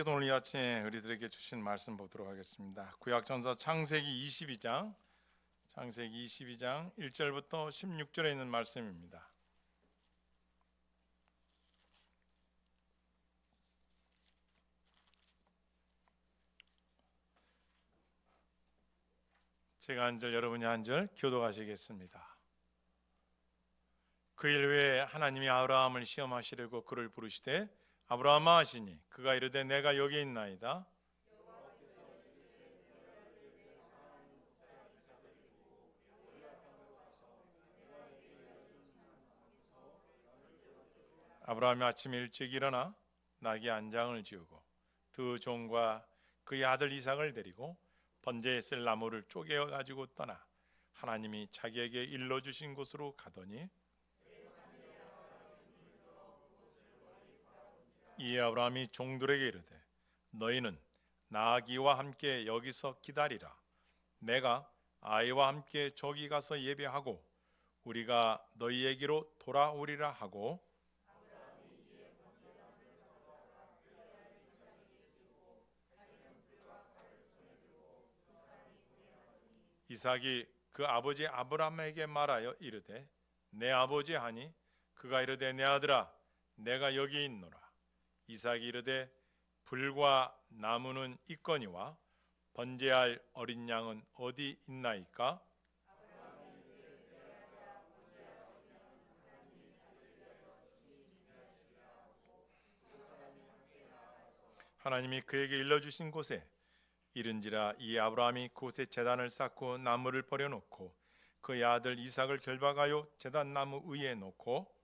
그래서 오늘 이 아침에 우리들에게 주신 말씀 보도록 하겠습니다. 구약전서 창세기 22장 1절부터 16절에 있는 말씀입니다. 제가 한 절, 여러분이 한 절 교독하시겠습니다. 그 일 후에 하나님이 아브라함을 시험하시려고 그를 부르시되 아브라함아 하시니 그가 이르되 내가 여기 있나이다. 아브라함이 아침에 일찍 일어나 나귀 안장을 지우고 두 종과 그의 아들 이삭을 데리고 번제에 쓸 나무를 쪼개어 가지고 떠나 하나님이 자기에게 일러주신 곳으로 가더니 이에 아브라함이 종들에게 이르되 너희는 나귀와 함께 여기서 기다리라. 내가 아이와 함께 저기 가서 예배하고 우리가 너희에게로 돌아오리라 하고 이삭이 그 아버지 아브라함에게 말하여 이르되 내 아버지 하니 그가 이르되 내 아들아 내가 여기 있노라. 이삭이 이르되 불과 나무는 있거니와 번제할 어린 양은 어디 있나이까? 하나님이 그에게 일러주신 곳에 이른지라 이 아브라함이 그곳에 제단을 쌓고 나무를 버려놓고 그의 아들 이삭을 결박하여 제단 나무 위에 놓고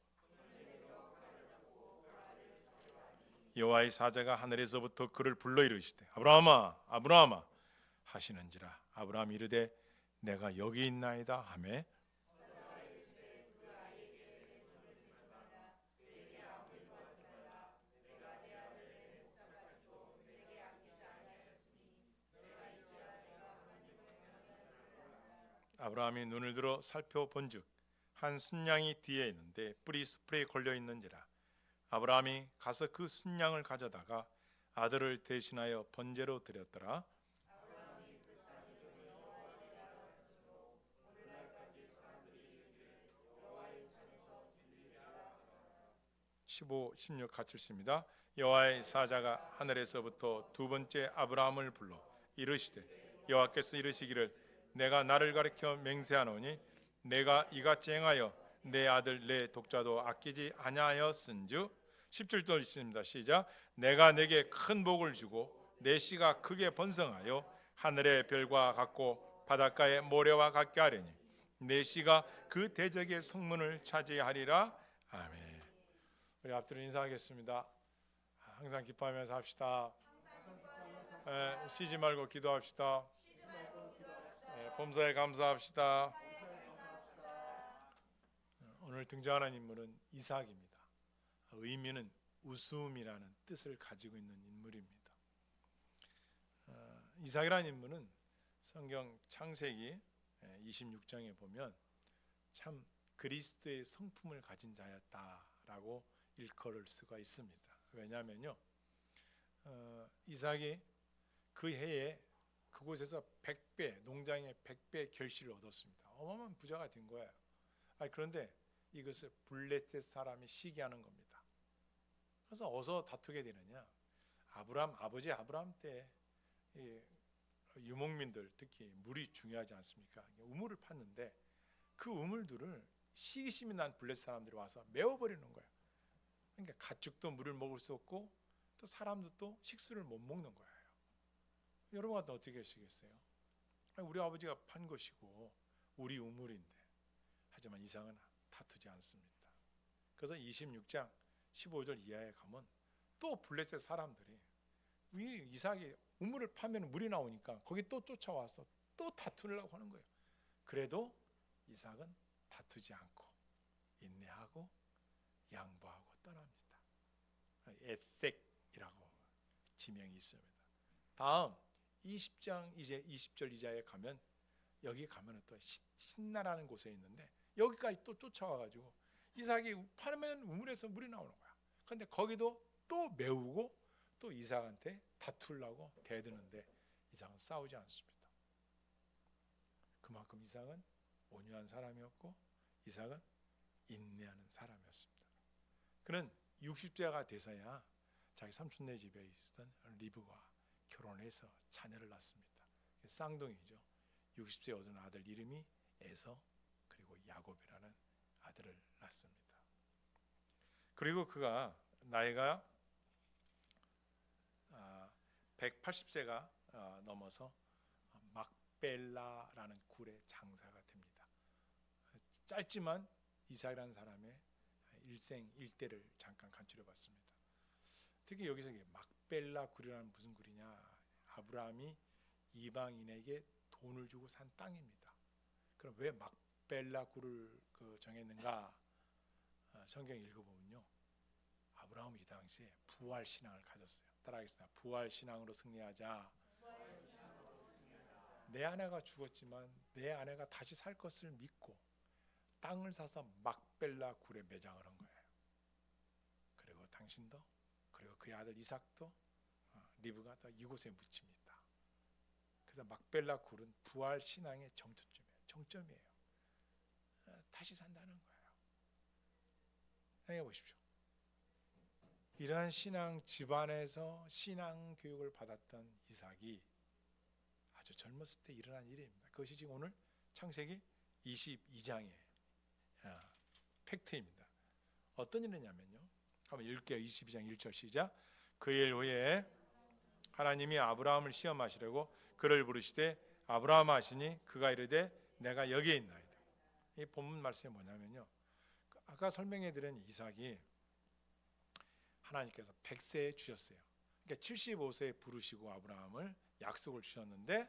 여호와의 사자가 하늘에서부터 그를 불러 이르시되 아브라함아 아브라함아 하시는지라 아브라함이 이르되 내가 여기 있나이다 하매 아브라함이 눈을 들어 살펴본즉 한 순양이 뒤에 있는데 뿔이 스프레에 걸려 있는지라 아브라함이 가서 그 순양을 가져다가 아들을 대신하여 번제로 드렸더라. 15, 16 같이 읽습니다. 여호와의 사자가 하늘에서부터 두 번째 아브라함을 불러 이르시되 여호와께서 이르시기를 내가 나를 가리켜 맹세하노니 내가 이같이 행하여 내 아들 내 독자도 아끼지 아니하였은즉 10절도 있습니다. 시작. 내가 내게 큰 복을 주고 내 씨가 크게 번성하여 하늘의 별과 같고 바닷가의 모래와 같게 하리니 내 씨가 그 대적의 성문을 차지하리라. 아멘. 우리 앞뒤로 인사하겠습니다. 항상 기뻐하면서 합시다. 쉬지 말고 기도합시다. 범사에 감사합시다. 오늘 등장하는 인물은 이삭입니다. 의미는 웃음이라는 뜻을 가지고 있는 인물입니다. 이삭이라는 인물은 성경 창세기 26장에 보면 참 그리스도의 성품을 가진 자였다라고 일컬을 수가 있습니다. 왜냐하면요, 이삭이 그 해에 그곳에서 100배 농장의 100배 결실을 얻었습니다. 어마어마한 부자가 된 거예요. 그런데 이것을 블레셋 사람이 시기하는 겁니다. 그래서 어서 다투게 되느냐? 아버지 아브라함 때 유목민들 특히 물이 중요하지 않습니까? 우물을 팠는데 그 우물들을 시기심이 난 블레셋 사람들이 와서 메워버리는 거예요. 그러니까 가축도 물을 먹을 수 없고 또 사람도 또 식수를 못 먹는 거예요. 여러분 같은 어떻게 하시겠어요? 우리 아버지가 판 것이고 우리 우물인데 하지만 이삭은 다투지 않습니다. 그래서 26장 15절 이하에 가면 또 블레셋 사람들이 이삭이 우물을 파면 물이 나오니까 거기 또 쫓아와서 또 다투려고 하는 거예요. 그래도 이삭은 다투지 않고 인내하고 양보하고 떠납니다. 에색이라고 지명이 있습니다. 다음 20장 이제 20절 이하에 가면 여기 가면 또 신나라는 곳에 있는데 여기까지 또 쫓아와가지고 이삭이 파면 우물에서 물이 나오는 거야. 그런데 거기도 또 메우고 또 이삭한테 다투려고 대드는데 이삭은 싸우지 않습니다. 그만큼 이삭은 온유한 사람이었고 이삭은 인내하는 사람이었습니다. 그는 60세가 돼서야 자기 삼촌네 집에 있었던 리브와 결혼해서 자녀를 낳습니다. 쌍둥이죠. 60세에 얻은 아들 이름이 에서 그리고 야곱이라는 아들을 낳습니다. 그리고 그가 나이가 180세가 넘어서 막벨라라는 굴의 장사가 됩니다. 짧지만 이삭이라는 사람의 일생 일대를 잠깐 간추려 봤습니다. 특히 여기서 막벨라 굴이라는 무슨 굴이냐? 아브라함이 이방인에게 돈을 주고 산 땅입니다. 그럼 왜 막벨라 굴을 정했는가? 성경 읽어보면요, 아브라함이 이 당시에 부활 신앙을 가졌어요. 따라하겠습니다. 부활 신앙으로 승리하자. 내 아내가 죽었지만 내 아내가 다시 살 것을 믿고 땅을 사서 막벨라 굴에 매장을 한 거예요. 그리고 당신도 그리고 그의 아들 이삭도 리브가 다 이곳에 묻힙니다. 그래서 막벨라 굴은 부활 신앙의 정점이에요. 다시 산다는 거예요. 생각해 보십시오. 이러한 신앙 집안에서 신앙 교육을 받았던 이삭이 아주 젊었을 때 일어난 일입니다. 그것이 지금 오늘 창세기 22장의 팩트입니다. 어떤 일이냐면요, 한번 읽게요. 22장 1절 시작. 그 일 후에 하나님이 아브라함을 시험하시려고 그를 부르시되 아브라함 하시니 그가 이르되 내가 여기에 있나이다. 이 본문 말씀이 뭐냐면요, 아까 설명해 드린 이삭이 하나님께서 100세에 주셨어요. 그러니까 75세에 부르시고 아브라함을 약속을 주셨는데,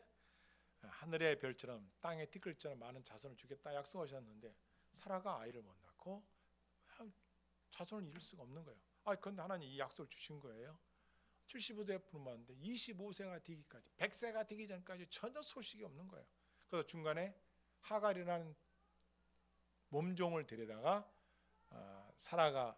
하늘의 별처럼 땅의 티끌처럼 많은 자손을 주겠다 약속하셨는데 사라가 아이를 못 낳고 자손을 이룰 수가 없는 거예요. 그런데 하나님 이 약속을 주신 거예요. 75세에 부르는데 25세가 되기까지, 100세가 되기 전까지 전혀 소식이 없는 거예요. 그래서 중간에 하갈이라는 몸종을 데려다가 사라가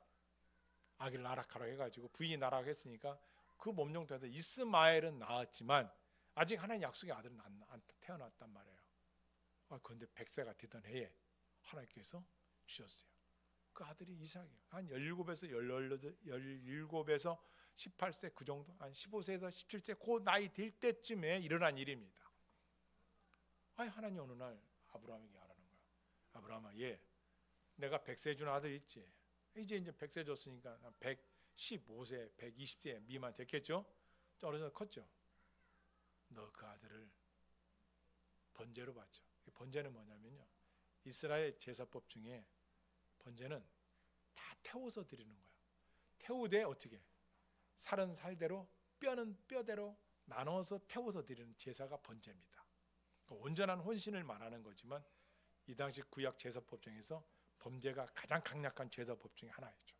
아기를 낳으라고 해가지고 부인이 낳으라고 했으니까 그 몸종 통해서 이스마엘은 낳았지만 아직 하나님 약속의 아들은 안 태어났단 말이에요. 그런데 100세가 되던 해에 하나님께서 주셨어요. 그 아들이 이삭이에요. 한 17에서 17에서 18세 그 정도, 한 15세에서 17세 그 나이 될 때쯤에 일어난 일입니다. 하나님 어느 날 아브라함에게 하라는 거예요. 아브라함아, 내가 100세 준 아들 있지. 이제 100세 줬으니까 115세, 120세 미만 됐겠죠? 어려서 컸죠. 너 그 아들을 번제로 받죠. 번제는 뭐냐면요, 이스라엘 제사법 중에 번제는 다 태워서 드리는 거예요. 태우되 어떻게? 살은 살대로 뼈는 뼈대로 나눠서 태워서 드리는 제사가 번제입니다. 온전한 혼신을 말하는 거지만 이 당시 구약 제사법 중에서 번제가 가장 강력한 제사법 중에 하나였죠.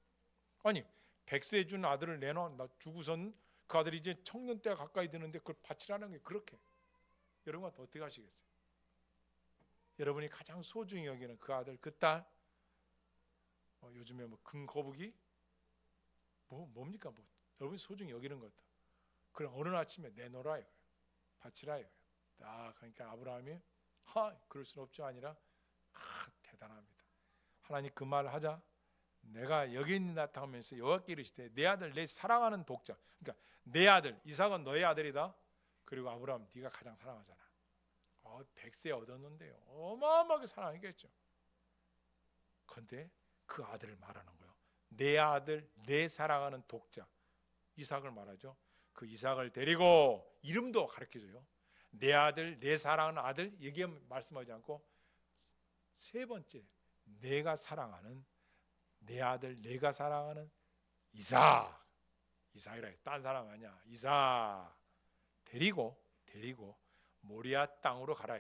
100세 준 아들을 내놔 주고선 그 아들이 이제 청년 때가 가까이 되는데 그걸 바치라는 게 그렇게, 여러분 어떻게 하시겠어요? 여러분이 가장 소중히 여기는 그 아들 그 딸, 요즘에 금거북이 뭡니까? 여러분이 소중히 여기는 것도 그럼 어느 아침에 내놓으라, 바치라. 그러니까 아브라함이 그럴 수는 없죠 아니라 대단합니다. 하나님 그 말을 하자 내가 여기 있는다 하면서 여호와께 이르시되 내 아들 내 사랑하는 독자, 그러니까 내 아들 이삭은 너의 아들이다. 그리고 아브라함 네가 가장 사랑하잖아. 100세 얻었는데요, 어마어마하게 사랑하겠죠. 그런데 그 아들을 말하는 거예요. 내 아들 내 사랑하는 독자 이삭을 말하죠. 그 이삭을 데리고 이름도 가르쳐줘요. 내 아들 내 사랑하는 아들 얘기 말씀하지 않고 세 번째 내가 사랑하는 내 아들 내가 사랑하는 이삭이라 딴 사람 아니야. 이삭 데리고 모리아 땅으로 가라.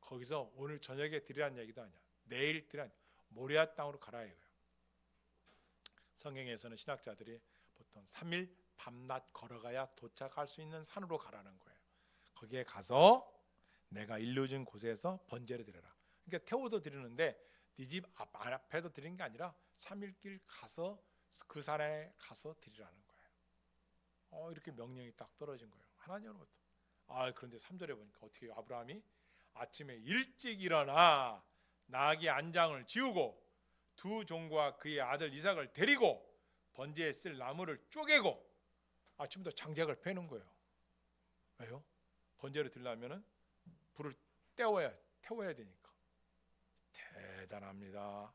거기서 오늘 저녁에 드리라는 얘기도 아니야. 내일 드리라는, 모리아 땅으로 가라 이거예요. 성경에서는 신학자들이 보통 3일 밤낮 걸어가야 도착할 수 있는 산으로 가라는 거예요. 거기에 가서 내가 일러준 곳에서 번제를 드려라. 그러니까 태워서 드리는데 네 집 앞에서 드리는 게 아니라 3일 길 가서 그 산에 가서 드리라는 거예요. 이렇게 명령이 딱 떨어진 거예요. 하나님으로부터. 그런데 3절에 보니까 어떻게 해요? 아브라함이 아침에 일찍 일어나 나귀 안장을 지우고 두 종과 그의 아들 이삭을 데리고 번제에 쓸 나무를 쪼개고 아침부터 장작을 패는 거예요. 왜요? 번제를 드리려면은 불을 태워야 되니까. 대단합니다.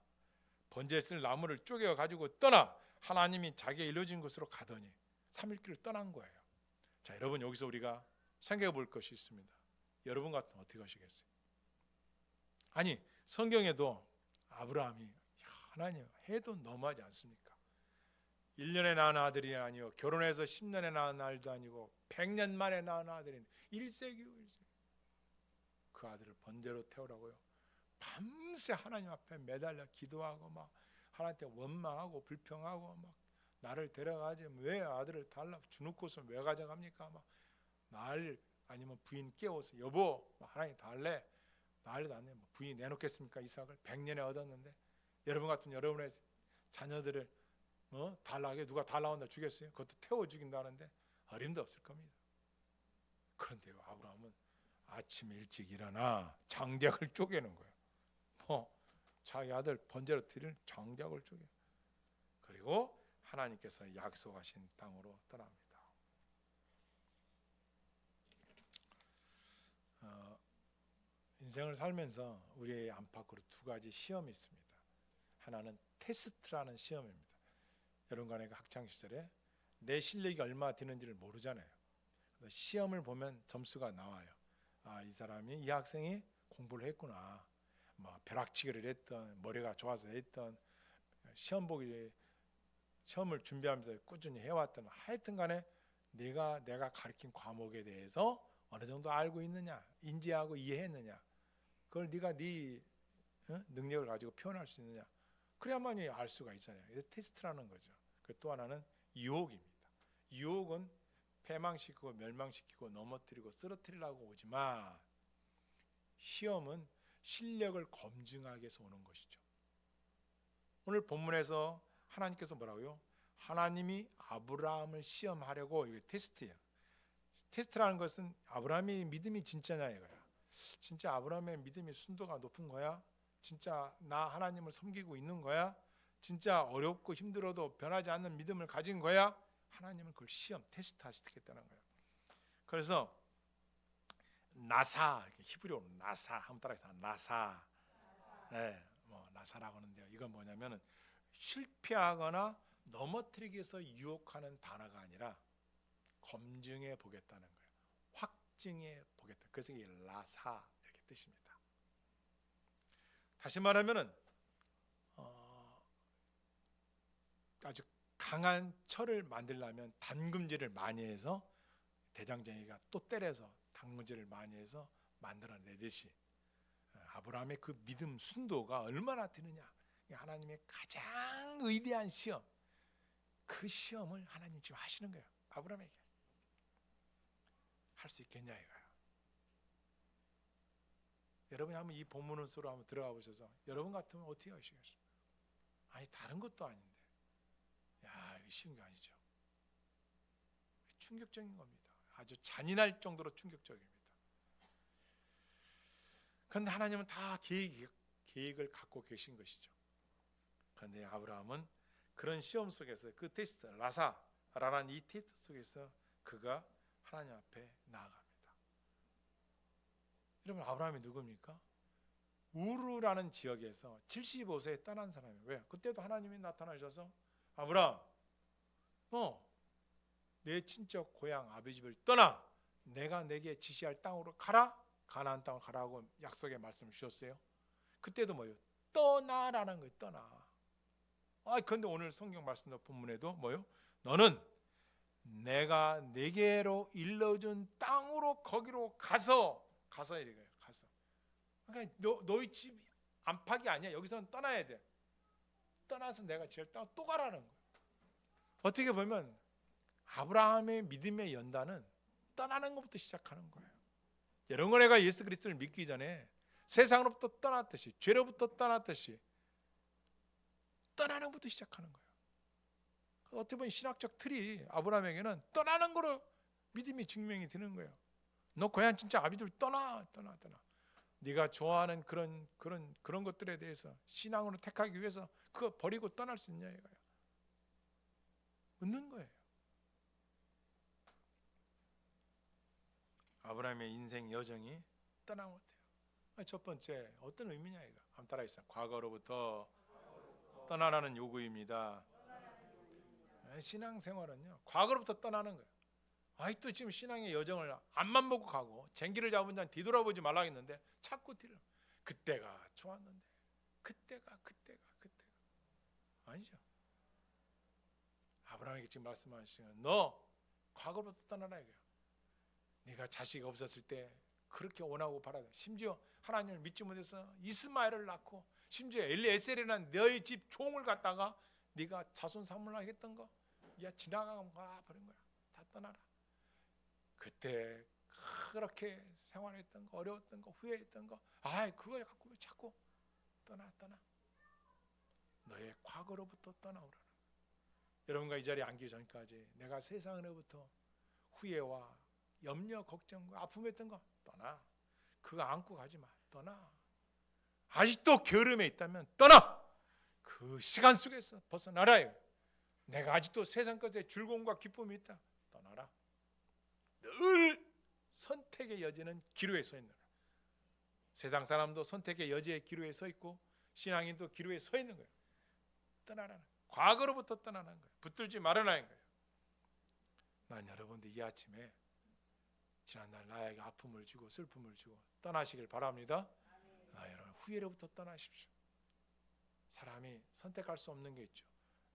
번제에 쓸 나무를 쪼개 가지고 떠나 하나님이 자기가 일러진 곳으로 가더니 3일길을 떠난 거예요. 자, 여러분, 여기서 우리가 생각해 볼 것이 있습니다. 여러분 같으면 어떻게 하시겠어요? 아니, 성경에도 아브라함이 하나님 해도 너무하지 않습니까? 1년에 낳은 아들이 아니요 결혼해서 10년에 낳은 아들도 아니고 100년 만에 낳은 아들인 1세기 그 아들을 번제로 태우라고요. 밤새 하나님 앞에 매달려 기도하고 막 하나님한테 원망하고 불평하고 막 나를 데려가지 왜 아들을 달라 주는 곳은 왜 가져갑니까? 막 날 아니면 부인 깨워서 여보 하나님 달래 난리도 안 내. 부인이 내놓겠습니까? 이삭을 100년에 얻었는데 여러분 같은 여러분의 자녀들을 달라게 누가 달라온다 주겠어요? 그것도 태워 죽인다는데 어림도 없을 겁니다. 그런데요 아브라함은 아침 일찍 일어나 장작을 쪼개는 거예요. 자기 아들 번제로 드릴 장작을 쪼개. 그리고 하나님께서 약속하신 땅으로 떠납니다. 인생을 살면서 우리의 안팎으로 두 가지 시험이 있습니다. 하나는 테스트라는 시험입니다. 여러분 간에 학창 시절에 내 실력이 얼마 되는지를 모르잖아요. 시험을 보면 점수가 나와요. 이 사람이 이 학생이 공부를 했구나. 벼락치기를 했던 머리가 좋아서 했던 시험을 준비하면서 꾸준히 해왔던 하여튼간에 내가 가르친 과목에 대해서 어느 정도 알고 있느냐, 인지하고 이해했느냐, 그걸 네가 네 능력을 가지고 표현할 수 있느냐, 그래야만이 알 수가 있잖아요. 이게 테스트라는 거죠. 또 하나는 유혹입니다. 유혹은 패망시키고 멸망시키고 넘어뜨리고 쓰러뜨리려고 오지만 시험은 실력을 검증하기 위해서 오는 것이죠. 오늘 본문에서 하나님께서 뭐라고요? 하나님이 아브라함을 시험하려고, 이게 테스트예요. 테스트라는 것은 아브라함의 믿음이 진짜냐 이거야. 진짜 아브라함의 믿음이 순도가 높은 거야? 진짜 나 하나님을 섬기고 있는 거야? 진짜 어렵고 힘들어도 변하지 않는 믿음을 가진 거야? 하나님은 그걸 시험, 테스트하시겠다는 거예요. 그래서 나사, 히브리어로 나사 한번 따라해서 나사. 네, 나사라고 하는데요. 이건 뭐냐면은 실패하거나 넘어뜨리기 위해서 유혹하는 단어가 아니라 검증해 보겠다는 거예요. 확증해 보겠다. 그래서 이게 라사 이렇게 뜻입니다. 다시 말하면은 아주 강한 철을 만들려면 담금질을 많이 해서 대장쟁이가 또 때려서 담금질을 많이 해서 만들어내듯이 아브라함의 그 믿음 순도가 얼마나 되느냐, 하나님의 가장 위대한 시험, 그 시험을 하나님 지금 하시는 거예요. 아브라함에게 할 수 있겠냐 이거예요. 여러분이 한번 이 본문을 속으로 한번 들어가 보셔서 여러분 같으면 어떻게 하시겠어요? 아니 다른 것도 아닌데 이거 쉬운 게 아니죠. 충격적인 겁니다. 아주 잔인할 정도로 충격적입니다. 그런데 하나님은 다 계획을 갖고 계신 것이죠. 그런데 아브라함은 그런 시험 속에서 그 테스트, 라사라는 이 테스트 속에서 그가 하나님 앞에 나아갑니다. 여러분 아브라함이 누굽니까? 우르라는 지역에서 75세에 떠난 사람이에요. 왜? 그때도 하나님이 나타나셔서 아브라함, 내 친척 고향 아버지 집을 떠나 내가 내게 지시할 땅으로 가라. 가나안 땅으로 가라고 약속의 말씀을 주셨어요. 그때도 뭐예요? 떠나라는 거예요. 떠나. 그런데 오늘 성경 말씀 본문에도 뭐예요? 너는 내가 내게로 일러준 땅으로 거기로 가서 이래요. 가서. 그러니까 너희 집 안팎이 아니야. 여기서는 떠나야 돼. 떠나서 내가 지을 땅 또 가라는 거예요. 어떻게 보면 아브라함의 믿음의 연단은 떠나는 것부터 시작하는 거예요. 여러분, 내가 예수 그리스도를 믿기 전에 세상으로부터 떠났듯이, 죄로부터 떠났듯이 떠나는 것부터 시작하는 거예요. 어떻게 보면 신학적 틀이 아브라함에게는 떠나는 거로 믿음이 증명이 되는 거예요. 너 고향 진짜 아비들 떠나. 네가 좋아하는 그런 것들에 대해서 신앙으로 택하기 위해서 그거 버리고 떠날 수 있냐 이거야. 묻는 거예요. 아브라함의 인생 여정이 떠나면 어때요? 첫 번째 어떤 의미냐 이거. 한번 따라해주세요. 과거로부터 떠나라는 요구입니다. 신앙생활은요 과거로부터 떠나는 거예요. 아직도 지금 신앙의 여정을 앞만 보고 가고 쟁기를 잡은 자는 뒤돌아보지 말라 했는데 자꾸 뒤로. 그때가 좋았는데 그때가 아니죠. 아브라함에게 지금 말씀하시는 너 과거로부터 떠나라 이거야. 네가 자식 없었을 때 그렇게 원하고 바라다 심지어 하나님을 믿지 못해서 이스마엘을 낳고 심지어 엘리에셀이라는 너희 집 종을 갖다가 네가 자손 삼으려 했던 거 야 지나가 버린 거야. 다 떠나라. 그때 그렇게 생활했던 거 어려웠던 거 후회했던 거 그거 갖고 왜 자꾸 떠나 너의 과거로부터 떠나오라는 여러분과 이 자리에 앉기 전까지 내가 세상으로부터 후회와 염려 걱정과 아픔했던 거 떠나. 그거 안고 가지 마. 떠나. 아직도 게으름에 있다면 떠나. 그 시간 속에서 벗어나라. 내가 아직도 세상 것에 즐거움과 기쁨이 있다. 떠나라. 늘 선택의 여지는 기로에 서 있는 거야. 세상 사람도 선택의 여지의 기로에 서 있고 신앙인도 기로에 서 있는 거예요. 떠나라는 과거로부터 떠나는 거예요. 붙들지 말아라는 거예요. 난 여러분들 이 아침에 지난날 나에게 아픔을 주고 슬픔을 주고 떠나시길 바랍니다. 여러분 후회로부터 떠나십시오. 사람이 선택할 수 없는 게 있죠.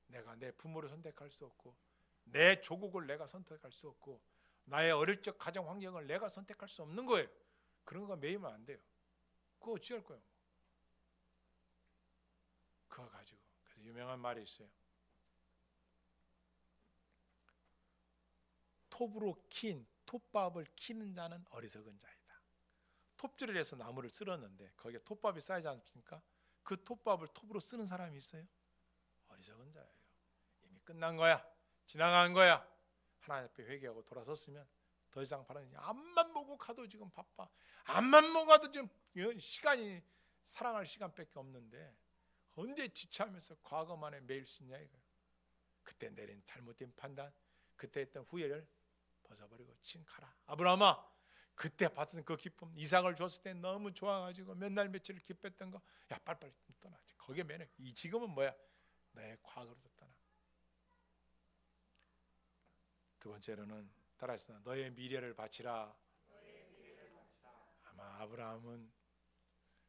내가 내 부모를 선택할 수 없고 내 조국을 내가 선택할 수 없고 나의 어릴 적 가정 환경을 내가 선택할 수 없는 거예요. 그런 거 매이면 안 돼요. 그거 어찌할 거예요. 그거 가지고 그래서 유명한 말이 있어요. 톱으로 킨 톱밥을 키는 자는 어리석은 자이다. 톱질을 해서 나무를 쓸었는데 거기에 톱밥이 쌓이지 않습니까? 그 톱밥을 톱으로 쓰는 사람이 있어요? 어리석은 자예요. 이미 끝난 거야. 지나간 거야. 하나님 앞에 회개하고 돌아섰으면 더 이상 바라는 앞만 보고 가도 지금 바빠. 앞만 보고 가도 지금 시간이 사랑할 시간밖에 없는데 언제 지체하면서 과거만에 매일 수 있냐 이거예요. 그때 내린 잘못된 판단, 그때 했던 후회를 벗어버리고 친 가라. 아브라함아, 그때 받은 그 기쁨, 이삭을 줬을 때 너무 좋아가지고 몇 날 며칠을 기뻤던 거, 야 빨리빨리 떠나. 거기에 매는 이 지금은 뭐야? 너의 과거로도 떠나. 두 번째로는 따라했으나 너의 미래를 바치라. 아마 아브라함은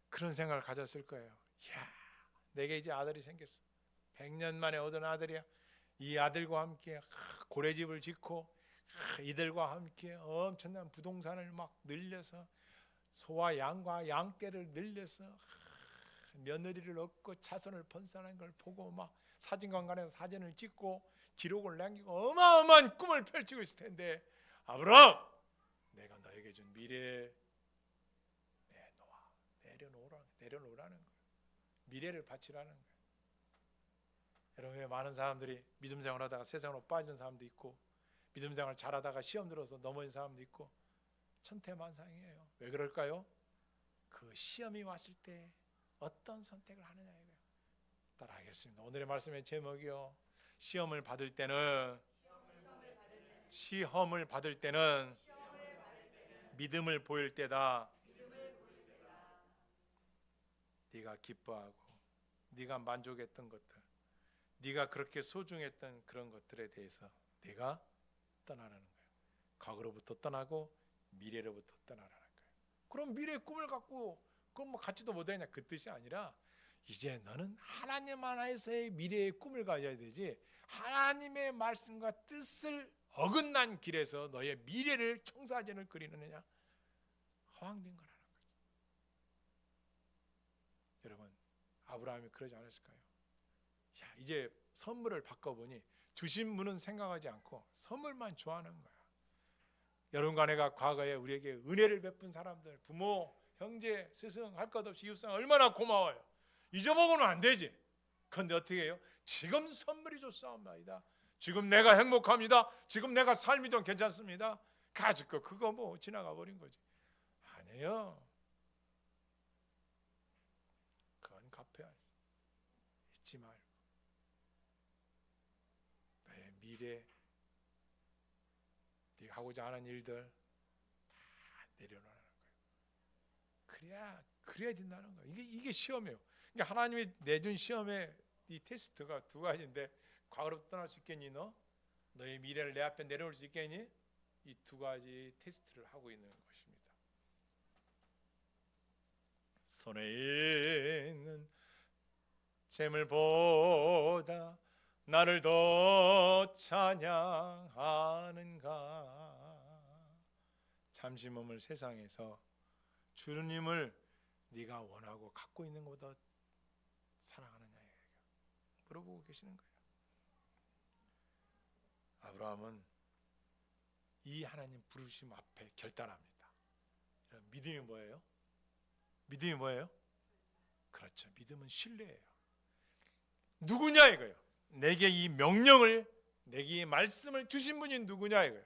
그런 생각을 가졌을 거예요. 야, 내게 이제 아들이 생겼어. 100년 만에 얻은 아들이야. 이 아들과 함께 고래집을 짓고 이들과 함께 엄청난 부동산을 막 늘려서 소와 양과 양떼를 늘려서 며느리를 얻고 자손을 번성하는 걸 보고 막 사진관관에서 사진을 찍고 기록을 남기고 어마어마한 꿈을 펼치고 있을 텐데 아브라함, 내가 너에게 준 미래 내려놓으라는 거예요. 미래를 바치라는 거예요. 여러분, 왜 많은 사람들이 믿음 생활하다가 세상으로 빠지는 사람도 있고 믿음 생활 잘하다가 시험 들어서 넘어진 사람도 있고 천태만상이에요. 왜 그럴까요? 그 시험이 왔을 때 어떤 선택을 하느냐 이거예요. 따라하겠습니다. 오늘의 말씀의 제목이요. 시험을 받을 때는 믿음을 보일 때다. 네가 기뻐하고 네가 만족했던 것들, 네가 그렇게 소중했던 그런 것들에 대해서 네가 떠나라는 거예요. 과거로부터 떠나고 미래로부터 떠나라는 거예요. 그럼 미래의 꿈을 갖고 그건 뭐 갖지도 못하냐 그 뜻이 아니라 이제 너는 하나님 안에서의 미래의 꿈을 가져야 되지 하나님의 말씀과 뜻을 어긋난 길에서 너의 미래를 청사진을 그리느냐 허황된 거라는 거죠. 여러분, 아브라함이 그러지 않았을까요? 야, 이제 선물을 바꿔보니 주신 분은 생각하지 않고 선물만 좋아하는 거야. 여러분과 내가 과거에 우리에게 은혜를 베푼 사람들, 부모, 형제, 스승 할 것 없이 이웃사람 얼마나 고마워요. 잊어먹으면 안 되지. 그런데 어떻게 해요? 지금 선물이 좋사옵나이다. 지금 내가 행복합니다. 지금 내가 삶이 좀 괜찮습니다. 가질 거 그거 뭐 지나가 버린 거지. 아니에요. 그건 갚아야 해. 잊지 말고 너의 미래, 네가 하고자 하는 일들 다 내려놓는 거예요. 그래야 된다는 거예요. 이게 시험이에요. 그러니까 하나님이 내준 시험의 이 테스트가 두 가지인데, 과거로 떠날 수 있겠니? 너의 미래를 내 앞에 내려올 수 있겠니? 이 두 가지 테스트를 하고 있는 것입니다. 손에 있는 재물보다 나를 더 찬양하는가? 잠시 몸을 세상에서 주님을 네가 원하고 갖고 있는 것보다 사랑하느냐 물어보고 계시는 거예요. 아브라함은 이 하나님 부르심 앞에 결단합니다. 믿음이 뭐예요? 믿음이 뭐예요? 그렇죠. 믿음은 신뢰예요. 누구냐 이거예요. 내게 이 명령을, 내게 이 말씀을 주신 분이 누구냐 이거예요.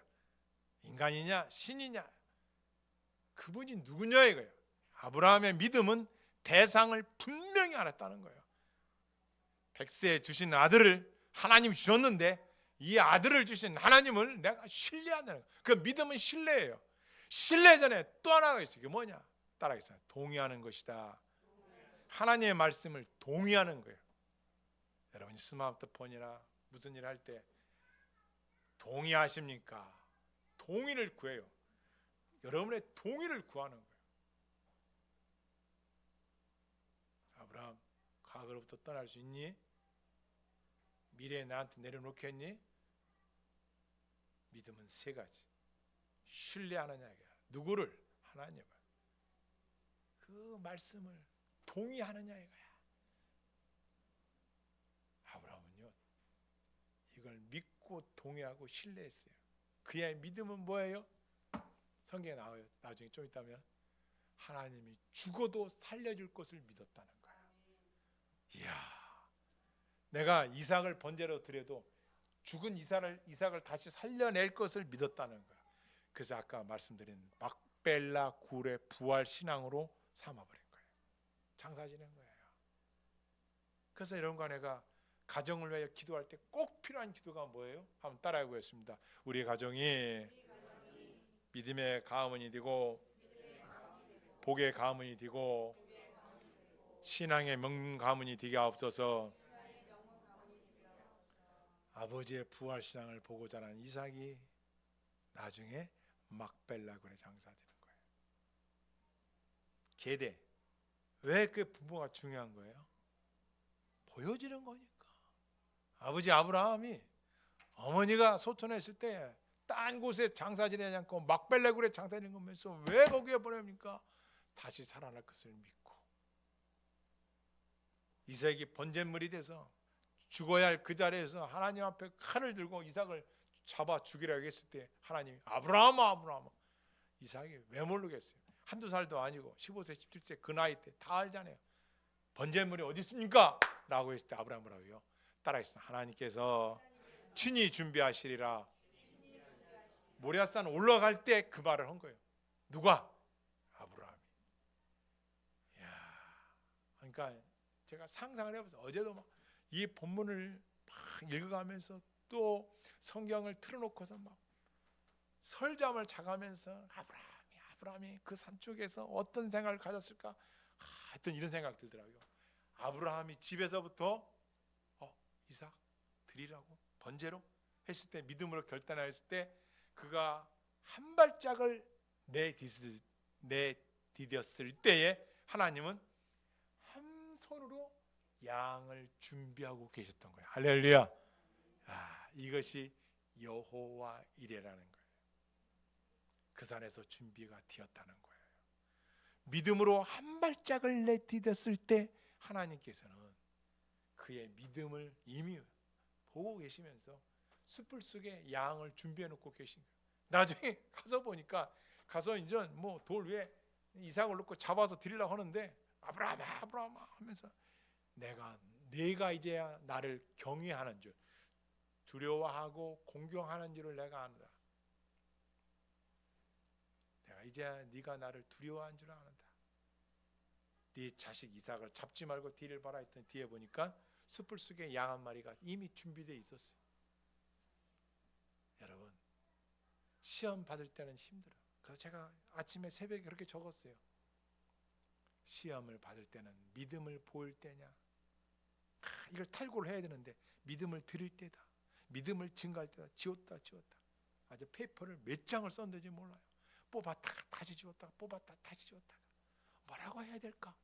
인간이냐 신이냐, 그분이 누구냐 이거예요. 아브라함의 믿음은 대상을 분명히 알았다는 거예요. 백세에 주신 아들을 하나님이 주셨는데 이 아들을 주신 하나님을 내가 신뢰한다는 거예요. 그 믿음은 신뢰예요. 신뢰 전에 또 하나가 있어요. 그게 뭐냐? 따라하겠어요. 동의하는 것이다. 하나님의 말씀을 동의하는 거예요. 여러분이 스마트폰이나 무슨 일 할 때 동의하십니까? 동의를 구해요. 여러분의 동의를 구하는 거예요. 아브라함, 과거로부터 떠날 수 있니? 미래에 나한테 내려놓겠니? 믿음은 세 가지. 신뢰하느냐 이거야. 누구를? 하나님을. 그 말씀을 동의하느냐 이거야. 아브라함은요, 이걸 믿고 동의하고 신뢰했어요. 그의 믿음은 뭐예요? 성경에 나와요. 나중에 좀 있다면 하나님이 죽어도 살려줄 것을 믿었다는 거예요. 이야, 내가 이삭을 번제로 드려도 죽은 이삭을 다시 살려낼 것을 믿었다는 거예요. 그래서 아까 말씀드린 막벨라 굴의 부활 신앙으로 삼아버린 거예요. 장사 지낸 거예요. 그래서 이런 거 내가 가정을 위해 기도할 때 꼭 필요한 기도가 뭐예요? 한번 따라해 보겠습니다. 우리 가정이 믿음의 가문이 되고 복의 가문이 되고 신앙의 명 가문이 되게 하옵소서. 아버지의 부활 신앙을 보고 자란 이삭이 나중에 막벨라 굴의 장사되는 거예요. 계대. 왜 그 부모가 중요한 거예요? 보여지는 거니까. 아버지 아브라함이 어머니가 소천에 있을 때 딴 곳에 장사 지내지 않고 막벨라 굴에 장사 지내는 거면서 왜 거기에 보냅니까? 다시 살아날 것을 믿고. 이삭이 번제물이 돼서 죽어야 할 그 자리에서 하나님 앞에 칼을 들고 이삭을 잡아 죽이라고 했을 때 하나님이 아브라함아 이삭이 왜 모르겠어요. 한두 살도 아니고 15세 17세 그 나이 때 다 알잖아요. 번제물이 어디 있습니까? 라고 했을 때 아브라함 뭐라고요? 따라했습니다. 하나님께서 친히 준비하시리라. 모리아산 올라갈 때 그 말을 한 거예요. 누가? 아브라함이. 이야, 그러니까 제가 상상을 해보세요. 어제도 막 이 본문을 막 읽어가면서 또 성경을 틀어놓고서 막 설잠을 자가면서 아브라함이 그 산쪽에서 어떤 생각을 가졌을까? 하여튼 이런 생각 들더라고요. 아브라함이 집에서부터 이삭 드리라고 번제로 했을 때, 믿음으로 결단했을 때 그가 한 발짝을 내디뎠을 때에 하나님은 한 손으로 양을 준비하고 계셨던 거예요. 할렐루야. 이것이 여호와 이레라는 거예요. 그 산에서 준비가 되었다는 거예요. 믿음으로 한 발짝을 내디뎠을 때 하나님께서는 그의 믿음을 이미 보고 계시면서 숲을 속에 양을 준비해 놓고 계신 거예요. 나중에 가서 보니까 가서 이제 뭐 돌 위에 이삭을 놓고 잡아서 드리려고 하는데 아브라함아 하면서 내가 이제야 나를 경외하는 줄, 두려워하고 공경하는 줄을 내가 안다. 내가 이제 네가 나를 두려워한 줄 아는다. 네 자식 이삭을 잡지 말고 뒤를 봐라 했더니 뒤에 보니까 숯불 속에 양 한 마리가 이미 준비되어 있었어요. 여러분, 시험 받을 때는 힘들어요. 그래서 제가 아침에 새벽에 그렇게 적었어요. 시험을 받을 때는 믿음을 보일 때냐, 이걸 탈고를 해야 되는데 믿음을 드릴 때다, 믿음을 증가할 때다. 지웠다 아주 페이퍼를 몇 장을 썼는지 몰라요. 뽑았다가 다시 지웠다가 뽑았다가 다시 지웠다가. 뭐라고 해야 될까?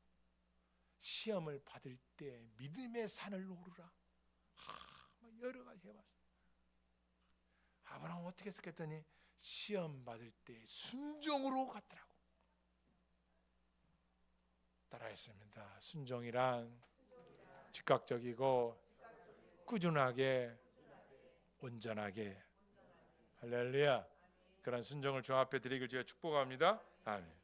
시험을 받을 때 믿음의 산을 오르라. 여러 가지 해봤어요. 아브라함 어떻게 했었겠더니 시험 받을 때 순종으로 갔더라고. 따라했습니다. 순종이란 즉각적이고 꾸준하게 온전하게, 할렐루야, 그런 순종을 주 앞에 드리길 주여 축복합니다. 아멘.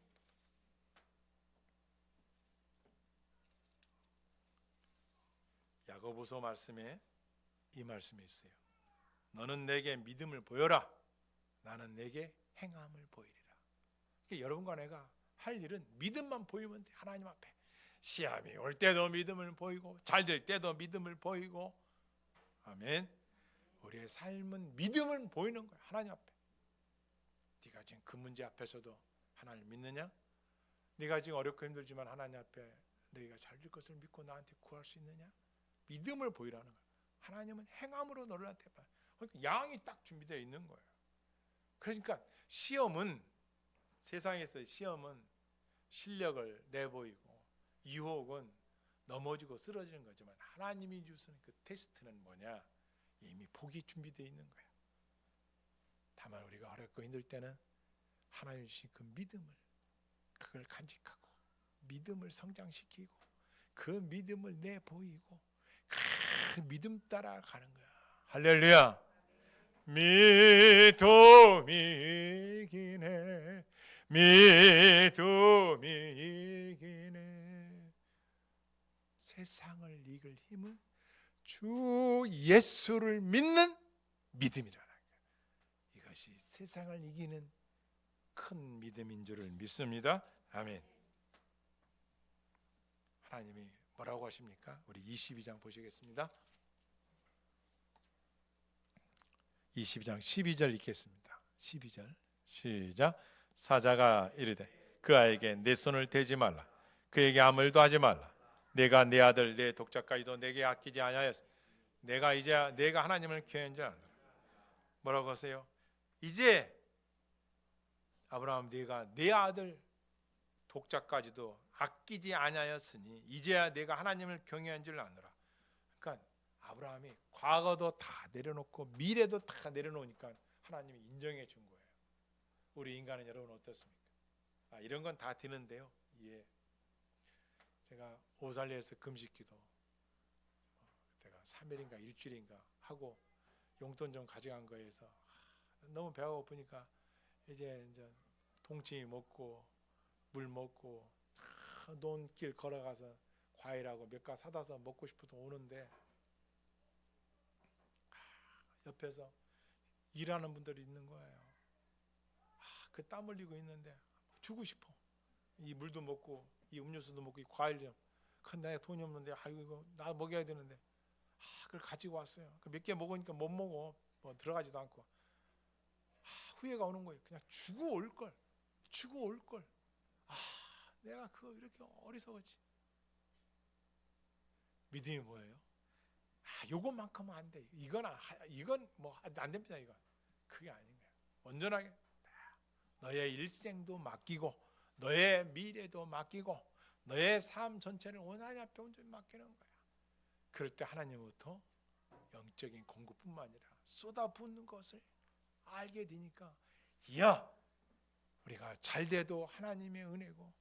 야고보서 말씀에 이 말씀이 있어요. 너는 내게 믿음을 보여라, 나는 내게 행함을 보이리라. 그러니까 여러분과 내가 할 일은 믿음만 보이면 돼. 하나님 앞에 시험이 올 때도 믿음을 보이고 잘 될 때도 믿음을 보이고. 아멘. 우리의 삶은 믿음을 보이는 거야. 하나님 앞에. 네가 지금 그 문제 앞에서도 하나님 믿느냐? 네가 지금 어렵고 힘들지만 하나님 앞에 너희가 잘 될 것을 믿고 나한테 구할 수 있느냐? 믿음을 보이라는 거야. 하나님은 행함으로 너희한테 봐. 그러니까 양이 딱 준비되어 있는 거예요. 그러니까 시험은, 세상에서 시험은 실력을 내보이고 유혹은 넘어지고 쓰러지는 거지만 하나님이 주시는 그 테스트는 뭐냐? 이미 복이 준비되어 있는 거야. 다만 우리가 어렵고 힘들 때는 하나님 주신 그 믿음을, 그걸 간직하고 믿음을 성장시키고 그 믿음을 내보이고 그 믿음 따라 가는 거야. 할렐루야. 믿음이 이기네, 믿음이 이기네. 세상을 이길 힘은 주 예수를 믿는 믿음이라는 거예요. 이것이 세상을 이기는 큰 믿음인 줄을 믿습니다. 아멘. 하나님이 뭐라고 하십니까? 우리 22장 보시겠습니다. 22장 12절 읽겠습니다. 12절 시작. 사자가 이르되 그 아이에게 내 손을 대지 말라, 그에게 아무 일도 하지 말라. 내가 내 아들 내 독자까지도 내게 아끼지 아니하였으. 내가 하나님을 귀한 줄 아노라. 뭐라고 하세요? 이제 아브라함, 네가 내 아들 독자까지도 아끼지 아니하였으니 이제야 내가 하나님을 경외한 줄 아노라. 그러니까 아브라함이 과거도 다 내려놓고 미래도 다 내려놓으니까 하나님이 인정해 준 거예요. 우리 인간은 여러분 어떻습니까? 이런 건 다 되는데요. 예. 제가 오살리에서 금식기도 제가 3일인가 일주일인가 하고 용돈 좀 가져간 거에서 너무 배가 고프니까 이제 동치미 먹고 물 먹고 논길 걸어가서 과일하고 몇 가 사다서 먹고 싶어서 오는데 옆에서 일하는 분들이 있는 거예요. 그 땀 흘리고 있는데 주고 싶어. 이 물도 먹고 이 음료수도 먹고 이 과일 좀. 근데 돈이 없는데 이거 나 먹여야 되는데 그걸 가지고 왔어요. 몇 개 먹으니까 못 먹어. 뭐 들어가지도 않고. 후회가 오는 거예요. 그냥 주고 올 걸. 내가 그거 이렇게 어리석었지. 믿음이 뭐예요? 요것만큼은 안 돼. 이건 뭐 안 됩니다. 이건 그게 아닌 거야. 온전하게 너의 일생도 맡기고 너의 미래도 맡기고 너의 삶 전체를 하나님 앞에 온전히 맡기는 거야. 그럴 때 하나님부터 영적인 공급뿐만 아니라 쏟아붓는 것을 알게 되니까, 이야, 우리가 잘 돼도 하나님의 은혜고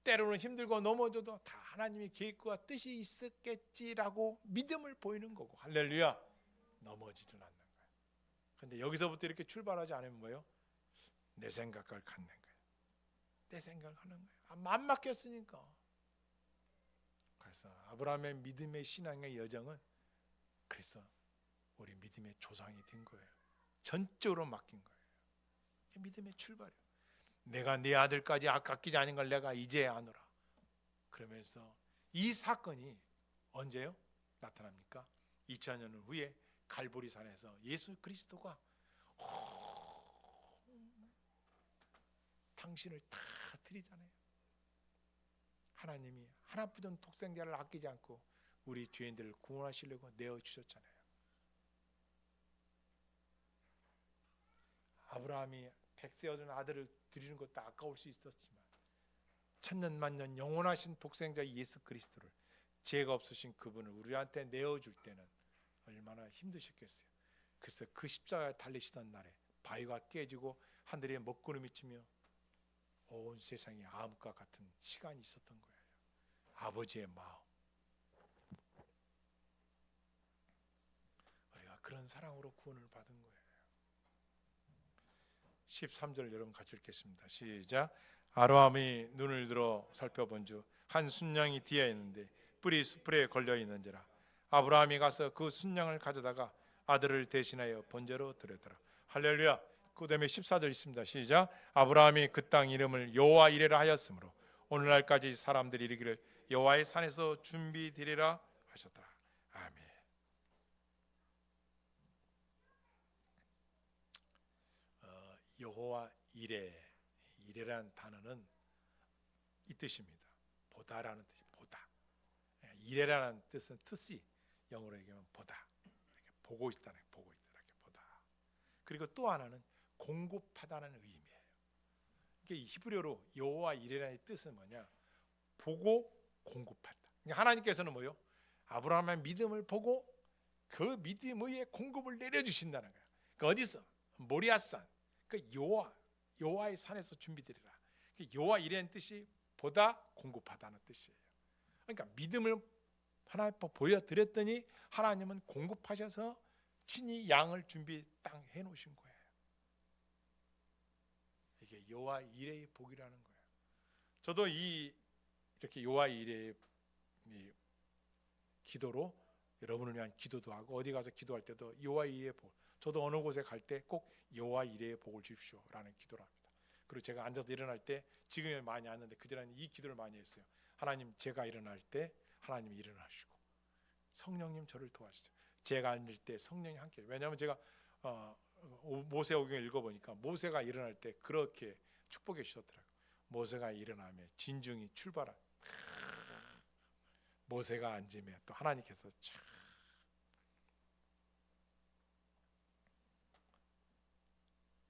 때로는 힘들고 넘어져도 다 하나님의 계획과 뜻이 있었겠지라고 믿음을 보이는 거고. 할렐루야. 넘어지든 않는 거예요. 근데 여기서부터 이렇게 출발하지 않으면 뭐예요? 내 생각을 갖는 거예요. 내 생각을 하는 거예요. 안 맡겼으니까. 그래서 아브라함의 믿음의 신앙의 여정은 그래서 우리 믿음의 조상이 된 거예요. 전적으로 맡긴 거예요. 믿음의 출발이에요. 내가 내 아들까지 아끼지 않은 걸 내가 이제 아노라. 그러면서 이 사건이 언제요? 나타납니까? 2000년 후에 갈보리산에서 예수 그리스도가 당신을 다 드리잖아요. 하나님이 하나뿐인 독생자를 아끼지 않고 우리 죄인들을 구원하시려고 내어주셨잖아요. 아브라함이 100세 얻은 아들을 드리는 것도 아까울 수 있었지만 천년만년 영원하신 독생자 예수 그리스도를 죄가 없으신 그분을 우리한테 내어줄 때는 얼마나 힘드셨겠어요. 그래서 그 십자가에 달리시던 날에 바위가 깨지고 하늘에 먹구름이 치며 온 세상이 암흑과 같은 시간이 있었던 거예요. 아버지의 마음. 우리가 그런 사랑으로 구원을 받은 거예요. 13절 여러분 같이 읽겠습니다. 시작. 아브라함이 눈을 들어 살펴본즉 한 순양이 뒤에 있는데 뿔이 수풀에 걸려 있는지라. 아브라함이 가서 그 순양을 가져다가 아들을 대신하여 번제로 드렸더라. 할렐루야. 그 다음에 14절 있습니다. 시작. 아브라함이 그 땅 이름을 여호와 이레라 하였으므로 오늘날까지 사람들이 이르기를 여호와의 산에서 준비되리라 하셨더라. 아멘. 여호와 이레라는 단어는 이 뜻입니다. 보다라는 뜻이 보다. 이레라는 뜻은 to see, 영어로 얘기하면 보다. 이렇게 보고 있다는 보고 있다 이렇게 보다. 그리고 또 하나는 공급하다는 의미예요. 이게 히브리어로 여호와 이레라의 뜻은 뭐냐? 보고 공급한다. 그러니까 하나님께서는 뭐요? 아브라함의 믿음을 보고 그 믿음 위에 공급을 내려주신다는 거예요. 그 어디서? 모리아산. 그 여호와의 산에서 준비되리라. 여호와 이레라는 뜻이 보다 공급하다는 뜻이에요. 그러니까 믿음을 하나님 보여드렸더니 하나님은 공급하셔서 친히 양을 준비 땅 해놓으신 거예요. 이게 여호와 이레의 복이라는 거예요. 저도 이렇게 여호와 이레의 기도로 여러분을 위한 기도도 하고 어디 가서 기도할 때도 여호와 이레의 복. 저도 어느 곳에 갈 때 꼭 여호와 이레의 복을 주십시오라는 기도를 합니다. 그리고 제가 앉아서 일어날 때 지금은 많이 안 하는데 그전에는 이 기도를 많이 했어요. 하나님, 제가 일어날 때 하나님이 일어나시고 성령님 저를 도와주세요. 제가 앉을 때 성령이 함께. 왜냐하면 제가 모세오경을 읽어보니까 모세가 일어날 때 그렇게 축복해 주셨더라고요. 모세가 일어나면 진중이 출발한. 모세가 앉으면 또 하나님께서 참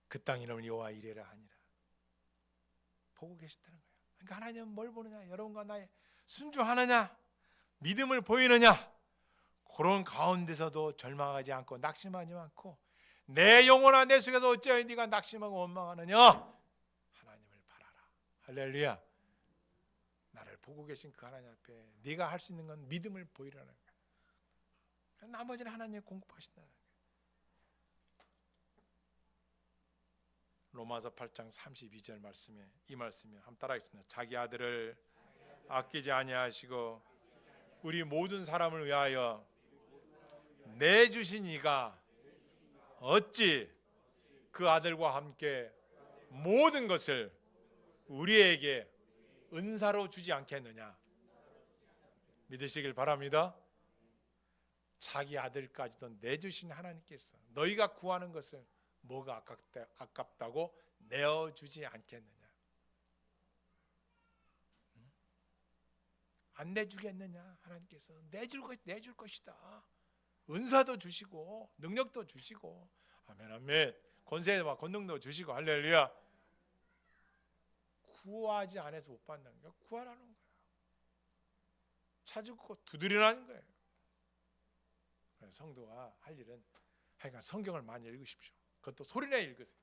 그 땅 이름을 여호와 이레라 하니라. 보고 계시다는 거예요. 그러니까 하나님은 뭘 보느냐? 여러분과 나의 순종하느냐? 믿음을 보이느냐? 그런 가운데서도 절망하지 않고 낙심하지 않고 내 영혼아 내 속에서 어찌하여 네가 낙심하고 원망하느냐? 하나님을 바라라. 할렐루야. 나를 보고 계신 그 하나님 앞에 네가 할 수 있는 건 믿음을 보이라는 거예요. 나머지는 하나님이 공급하신다는 거예요. 로마서 8장 32절 말씀에 이 말씀에 한번 따라하겠습니다. 자기 아들을 아끼지 아니하시고 우리 모든 사람을 위하여 내주신 이가 어찌 그 아들과 함께 모든 것을 우리에게 은사로 주지 않겠느냐? 믿으시길 바랍니다. 자기 아들까지도 내주신 하나님께서 너희가 구하는 것을 뭐가 아깝다고 내어주지 않겠느냐? 안 내주겠느냐? 하나님께서 내줄 것이다. 은사도 주시고 능력도 주시고 아멘 아멘. 권세와 권능도 주시고 할렐루야. 구하지 않아서 못 받는 거야. 구하라는 거야. 찾고 두드리라는 거예요. 성도가 할 일은 하여간 성경을 많이 읽으십시오. 그것도 소리내 읽으세요.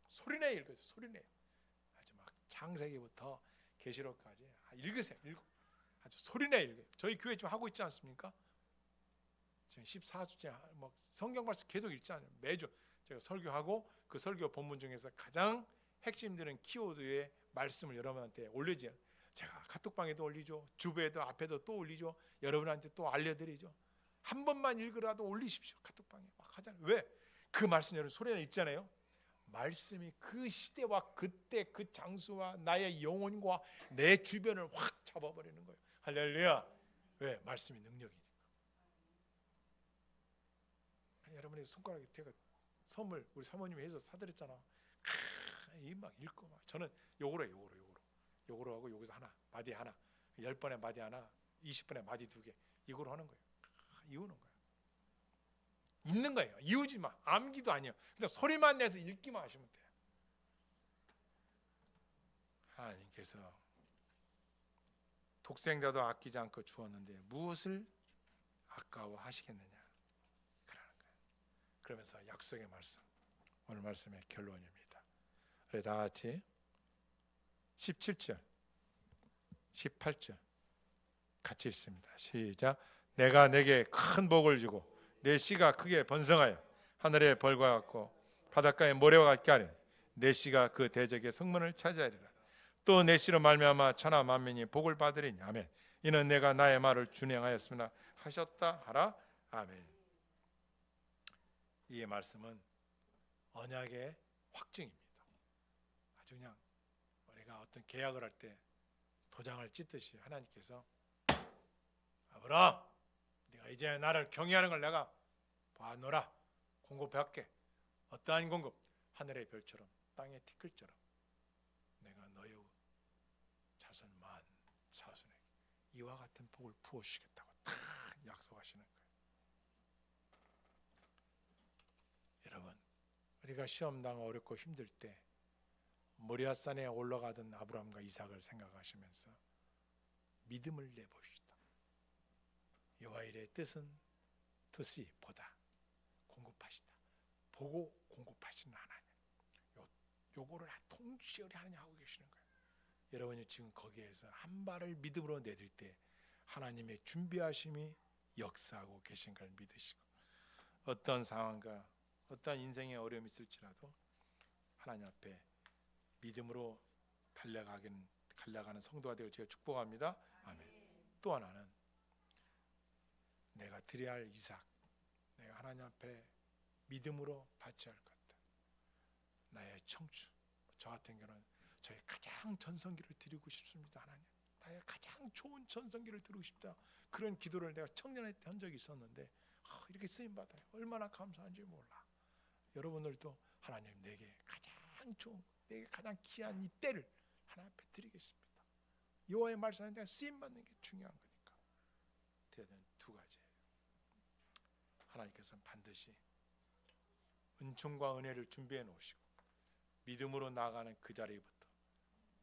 소리내 읽으세요. 소리내. 아주 막 창세기부터 계시록까지 읽으세요. 아주 소리내 읽어요. 저희 교회 지금 하고 있지 않습니까? 지금 14주째 뭐 성경 말씀 계속 읽잖아요. 매주 제가 설교하고 그 설교 본문 중에서 가장 핵심되는 키워드의 말씀을 여러분한테 올리죠. 제가 카톡방에도 올리죠. 주부에도 앞에도 또 올리죠. 여러분한테 또 알려드리죠. 한 번만 읽으라도 올리십시오. 카톡방에 막 하잖아요. 왜? 그 말씀 여러분 소리가 있잖아요. 말씀이 그 시대와 그때 그 장소와 나의 영혼과 내 주변을 확 잡아버리는 거예요. 할렐루야. 왜? 말씀이 능력이니까. 여러분의 손가락에 제가 선물 우리 사모님이 해서 사드렸잖아. 막 읽고 막 저는 요거로 하고 여기서 하나 마디 하나 10번에 마디 하나 20번에 마디 2개 이거로 하는 거예요. 이우는 거예요. 읽는 거예요. 이우지 마. 암기도 아니에요. 그냥 소리만 내서 읽기만 하시면 돼요. 하나님께서 독생자도 아끼지 않고 주었는데 무엇을 아까워하시겠느냐 그러는 거예요. 그러면서 약속의 말씀 오늘 말씀의 결론입니다. 그래 다 같이 17절 18절 같이 읽습니다. 시작. 내가 내게 큰 복을 주고 내 씨가 크게 번성하여 하늘의 벌과 같고 바닷가의 모래와 같게 하리니 내 씨가 그 대적의 성문을 차지하리라. 또 내 씨로 말미암아 천하 만민이 복을 받으리니 아멘. 이는 내가 나의 말을 준행하였으나 하셨다 하라. 아멘. 이 말씀은 언약의 확증입니다. 아주 그냥 우리가 어떤 계약을 할 때 도장을 찍듯이 하나님께서 아브라함 네가 이제 나를 경외하는 걸 내가 봐노라. 공급할게. 어떠한 공급? 하늘의 별처럼 땅의 티끌처럼 내가 너의 자손 만 자손에게 이와 같은 복을 부어주시겠다고 다 약속하시는 거예요. 여러분 우리가 시험당하고 어렵고 힘들 때 모리아산에 올라가던 아브라함과 이삭을 생각하시면서 믿음을 내봅시다. 여호와 일의 뜻이 보다 공급하시다. 보고 공급하시는 하나님. 요거를 동시에 하나님 하고 계시는 거예요. 여러분이 지금 거기에서 한 발을 믿음으로 내딜 때 하나님의 준비하심이 역사하고 계신 걸 믿으시고 어떤 상황과 어떤 인생의 어려움이 있을지라도 하나님 앞에 믿음으로 달려가는 성도가 되길 제가 축복합니다. 아멘. 또 하나는 내가 드려야 할 이삭, 내가 하나님 앞에 믿음으로 바치 할 것. 나의 청춘, 저 같은 경우는 저의 가장 전성기를 드리고 싶습니다. 하나님, 나의 가장 좋은 전성기를 드리고 싶다. 그런 기도를 내가 청년에 한 적이 있었는데 이렇게 쓰임 받아요. 얼마나 감사한지 몰라. 여러분들도 하나님 내게 가장 좋은, 내게 가장 귀한 이 때를 하나님 앞에 드리겠습니다. 여호와의 말씀에 내가 쓰임 받는 게 중요한 거니까. 되는 두 가지예요. 하나님께서는 반드시 은총과 은혜를 준비해 놓으시고 믿음으로 나아가는 그 자리부터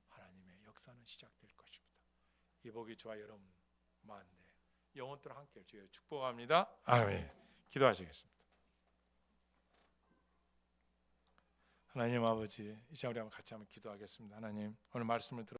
하나님의 역사는 시작될 것입니다. 이 복이 저와 여러분 마음에 영원토록 함께 주여 축복합니다. 아멘. 기도하시겠습니다. 하나님 아버지, 이 시간 우리 한번 같이 한번 기도하겠습니다. 하나님, 오늘 말씀을 들어